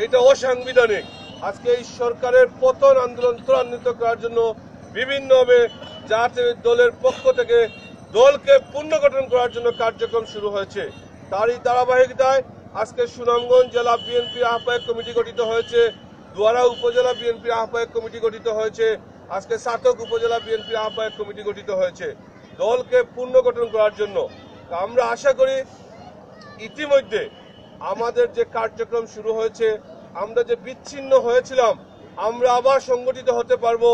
এটা অসাংবিধানিক। আজকে এই সরকারের পতন আন্দোলন ত্বরান্বিত করার জন্য বিভিন্নভাবে জাতীয় দলের পক্ষ থেকে দলকে পুনর্গঠন করার জন্য কার্যক্রম শুরু হয়েছে। তারই ধারাবাহিকতায় আজকে সুনামগঞ্জ জেলা বিএনপির আহ্বায়ক কমিটি গঠিত হয়েছে, দুয়ারা উপজেলা বিএনপির আহ্বায়ক কমিটি গঠিত হয়েছে, আজকে সাতক উপজেলা বিএনপির আহ্বায়ক কমিটি গঠিত হয়েছে দলকে পুনর্গঠন করার জন্য। আমরা আশা করি ইতিমধ্যে আমাদের যে কার্যক্রম শুরু হয়েছে, আমরা যে বিচ্ছিন্ন হয়েছিলাম, আমরা আবার সংগঠিত হতে পারবো,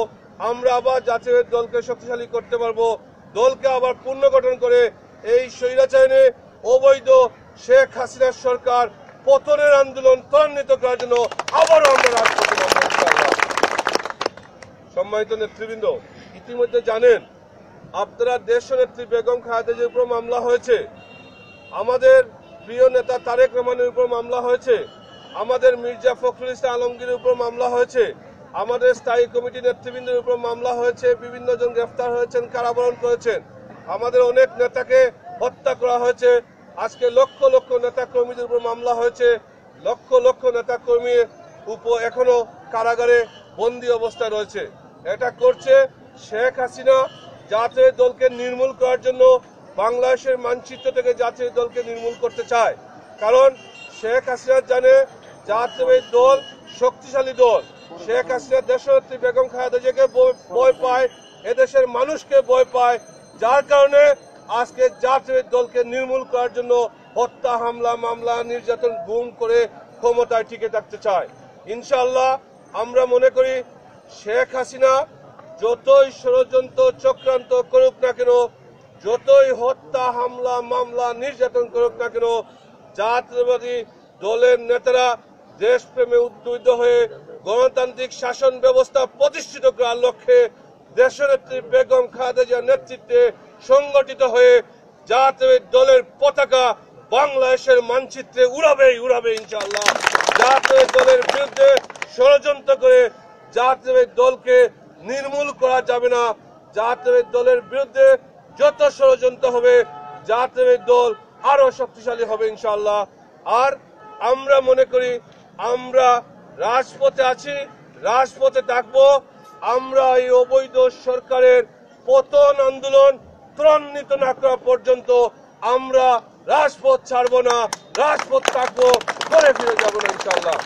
আমরা আবার জাতীয় দলকে শক্তিশালী করতে পারবো, দলকে আবার পুনর্গঠন করে এই স্বৈরাচারী অবৈধ শেখ হাসিনার সরকার পতনের আন্দোলন ত্বরান্বিত করার জন্য আবারও আমরা রাজপথে নামব ইনশাআল্লাহ। সম্মানিত নেতৃবৃন্দ, ইতিমধ্যে জানেন আপনারা দেশনেত্রী বেগম খালেদা জিয়ার উপর মামলা হয়েছে, আমাদের প্রিয় নেতা তারেক রহমানের উপর মামলা হয়েছে, আমাদের মির্জা ফখরুল ইসলাম আলমগীরের উপর মামলা হয়েছে, আমাদের স্থায়ী কমিটি নেতৃবৃন্দের উপর মামলা হয়েছে, বিভিন্ন জন গ্রেফতার হয়েছেন, কারাবরণ করেছেন, আমাদের অনেক নেতাকে হত্যা করা হয়েছে। আজকে লক্ষ লক্ষ নেতা কর্মীদের উপর মামলা হয়েছে, লক্ষ লক্ষ নেতা কর্মীর উপর এখনো কারাগারে বন্দী অবস্থায় রয়েছে। এটা করছে শেখ হাসিনা জাতীয় দলকে নির্মূল করার জন্য, বাংলাদেশের মানচিত্র থেকে জাতীয় দলকে নির্মূল করতে চায়। কারণ শেখ হাসিনা জানে জাতীয় দল শক্তিশালী দল, শেখ হাসিনা দেশনেত্রী বেগম খালেদা জিয়াকে ভয় পায়, এদেশের মানুষকে ভয় পায়, যার কারণে আজকে জাতীয় দলকে নির্মূল করার জন্য হত্যা, হামলা, মামলা, নির্যাতন, গুম করে ক্ষমতায় টিকে থাকতে চায়। ইনশাআল্লাহ আমরা মনে করি শেখ হাসিনা যতই ষড়যন্ত্র চক্রান্ত করুক না কেন, যতই হত্যা, হামলা, মামলা, নির্যাতন করুক না কেন, জাতীয়বাদী দলের নেতারা দেশপ্রেমে উদ্বুদ্ধ হয়ে গণতান্ত্রিক শাসন ব্যবস্থা প্রতিষ্ঠিত করার লক্ষ্যে দেশনেত্রী বেগম খালেদা জিয়ার নেতৃত্বে সংগঠিত হয়ে জাতীয় দলের পতাকা বাংলাদেশের মানচিত্রে উড়াবে ইনশাআল্লাহ। জাতীয় দলের বিরুদ্ধে ষড়যন্ত্র করে জাতীয় দলকে নির্মূল করা যাবে না। জাতীয় দলের বিরুদ্ধে যত ষড়যন্ত্র হবে জাতীয় দল আরো শক্তিশালী হবে ইনশাআল্লাহ। আর আমরা মনে করি আমরা রাজপথে আছি, রাজপথে থাকবো। আমরা এই অবৈধ সরকারের পতন আন্দোলন ত্বরান্বিত না করা পর্যন্ত আমরা রাজপথ ছাড়বো না, রাজপথ থাকবো, ঘরে ফিরে যাবো না ইনশাআল্লাহ।